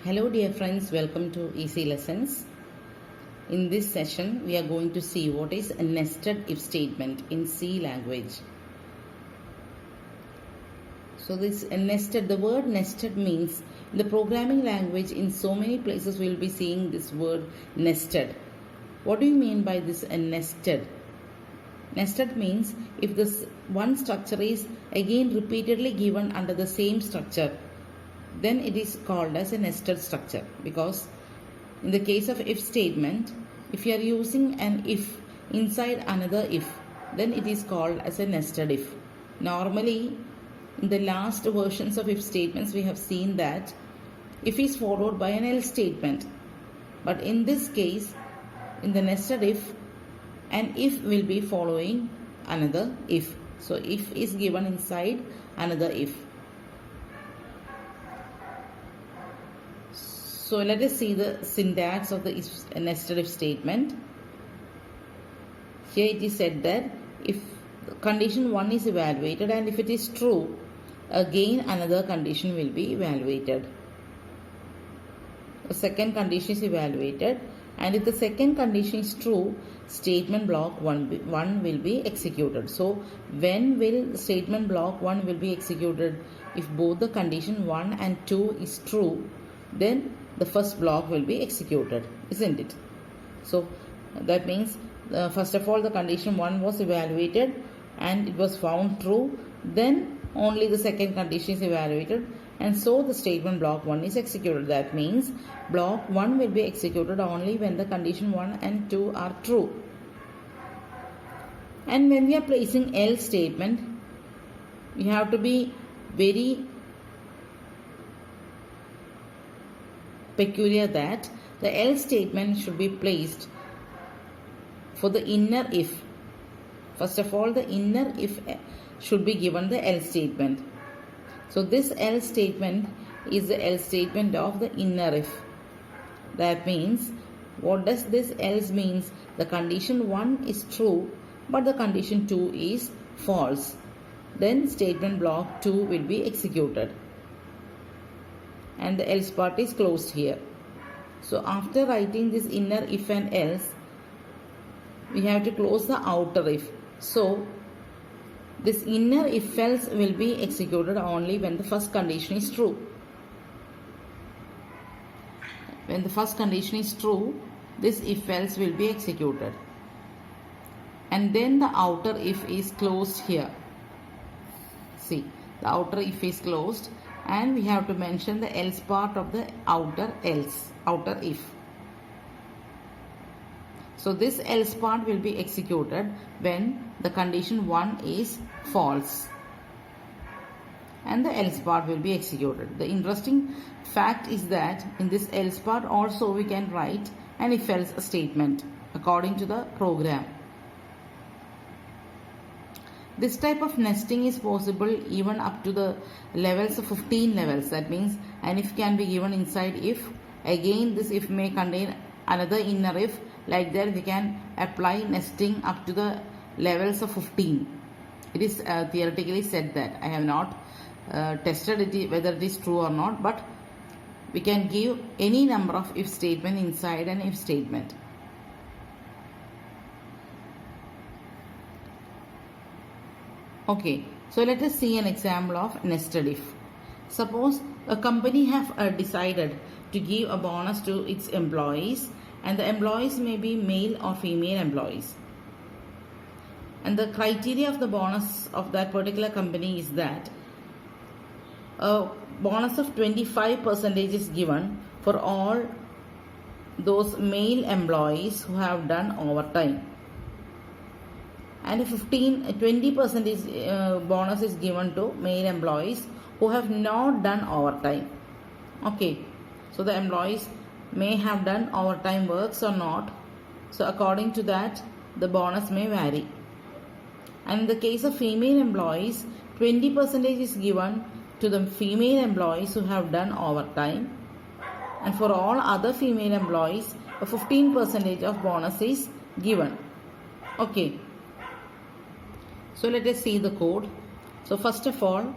Hello dear friends, welcome to Easy Lessons. In this session, we are going to see what is a nested if statement in C language. So the word nested means in the programming language in so many places we will be seeing this word nested. What do you mean by this nested? Nested means if this one structure is again repeatedly given under the same structure, then it is called as a nested structure, because in the case of if statement, if you are using an if inside another if, then it is called as a nested if. Normally, in the last versions of if statements, we have seen that if is followed by an else statement. But in this case, in the nested if, an if will be following another if. So if is given inside another if. So let us see the syntax of the nested if statement. Here it is said that if condition 1 is evaluated and if it is true, again another condition will be evaluated. The second condition is evaluated, and if the second condition is true, statement block 1 will be executed. So when will statement block 1 will be executed? If both the condition 1 and 2 is true, then the first block will be executed, isn't it? So that means first of all the condition 1 was evaluated and it was found true, then only the second condition is evaluated, and so the statement block 1 is executed. That means block 1 will be executed only when the condition 1 and 2 are true. And when we are placing else statement, we have to be very peculiar that the else statement should be placed for the inner if. First of all, the inner if should be given the else statement. So this else statement is the else statement of the inner if. That means, what does this else means? The condition 1 is true but the condition 2 is false. Then statement block 2 will be executed, and the else part is closed here. So after writing this inner if and else, we have to close the outer if. So this inner if else will be executed only when the first condition is true. When the first condition is true, this if else will be executed, and then the outer if is closed here. See, the outer if is closed, and we have to mention the else part of the outer if. So this else part will be executed when the condition 1 is false, and the else part will be executed. The interesting fact is that in this else part also we can write an if else statement according to the program. This type of nesting is possible even up to the levels of 15 levels. That means an if can be given inside if. Again, this if may contain another inner if. Like that we can apply nesting up to the levels of 15. It is theoretically said that. I have not tested it whether it is true or not, but we can give any number of if statement inside an if statement. Okay, so let us see an example of nested if. Suppose a company have decided to give a bonus to its employees, and the employees may be male or female employees. And the criteria of the bonus of that particular company is that a bonus of 25% is given for all those male employees who have done overtime, and a 20% bonus is given to male employees who have not done overtime. Okay, so the employees may have done overtime works or not. So according to that, the bonus may vary. And in the case of female employees, 20% is given to the female employees who have done overtime, and for all other female employees, a 15% of bonus is given. Okay. So let us see the code. So first of all,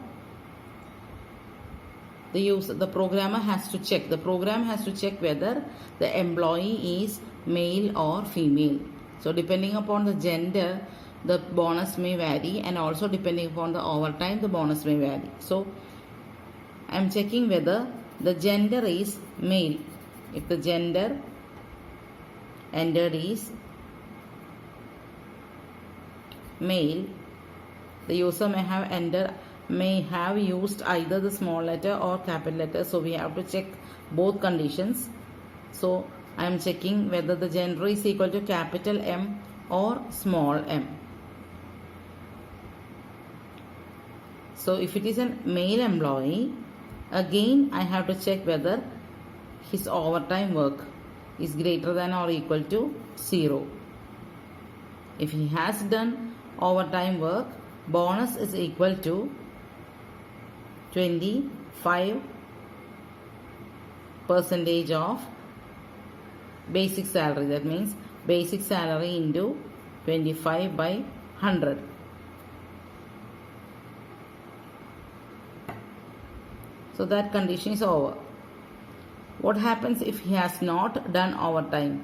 the programmer has to check. The program has to check whether the employee is male or female. So depending upon the gender, the bonus may vary, and also depending upon the overtime, the bonus may vary. So I am checking whether the gender is male. If the gender entered is male, the user may have used either the small letter or capital letter. So we have to check both conditions. So I am checking whether the gender is equal to capital M or small m. So if it is a male employee, again I have to check whether his overtime work is greater than or equal to 0. If he has done overtime work, bonus is equal to 25% of basic salary. That means basic salary into 25 by 100. So that condition is over. What happens if he has not done overtime?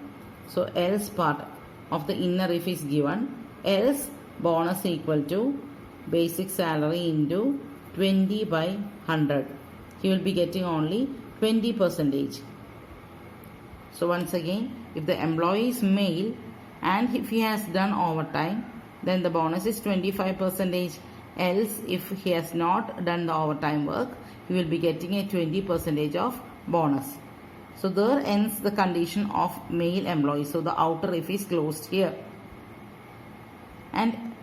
So else part of the inner if is given. Else bonus equal to basic salary into 20 by 100. He will be getting only 20%. So once again, if the employee is male and if he has done overtime, then the bonus is 25%. Else, if he has not done the overtime work, he will be getting a 20% of bonus. So there ends the condition of male employee. So the outer if is closed here. And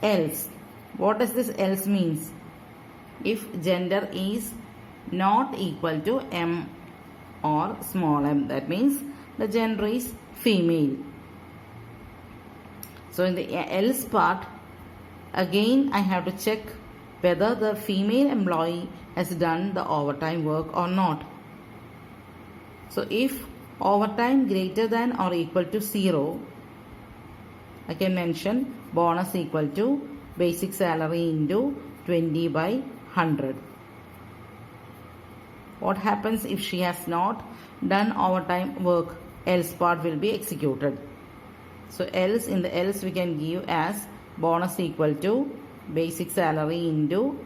else, what does this else means? If gender is not equal to M or small m, that means the gender is female. So in the else part, again I have to check whether the female employee has done the overtime work or not. So if overtime greater than or equal to 0, I can mention bonus equal to basic salary into 20 by 100. What happens if she has not done overtime work? Else part will be executed. So else, in the else we can give as bonus equal to basic salary into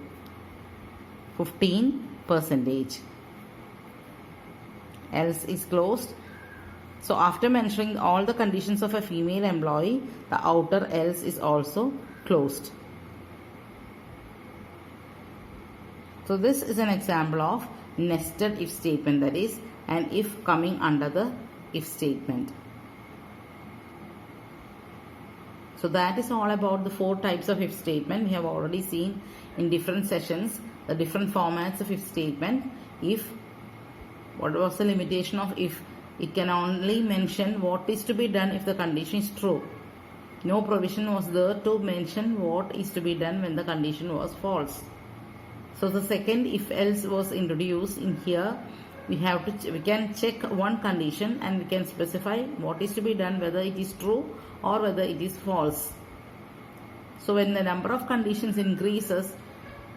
15%. Else is closed. So after mentioning all the conditions of a female employee, the outer else is also closed. So this is an example of nested if statement, that is an if coming under the if statement. So that is all about the 4 types of if statement. We have already seen in different sessions the different formats of if statement. If, what was the limitation of if? It can only mention what is to be done if the condition is true. No provision was there to mention what is to be done when the condition was false. So the second if else was introduced in here. We can check one condition and we can specify what is to be done, whether it is true or whether it is false. So when the number of conditions increases,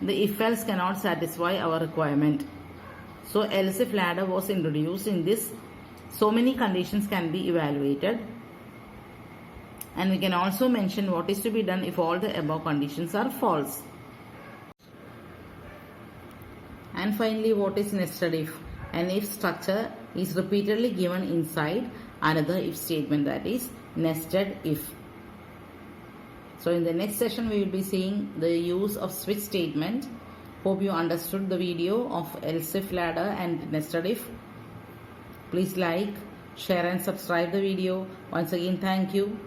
the if else cannot satisfy our requirement. So else if ladder was introduced. In this, so many conditions can be evaluated, and we can also mention what is to be done if all the above conditions are false. And finally, what is nested if? An if structure is repeatedly given inside another if statement, that is nested if. So in the next session we will be seeing the use of switch statement. Hope you understood the video of else if ladder and nested if. Please like, share and subscribe the video. Once again, thank you.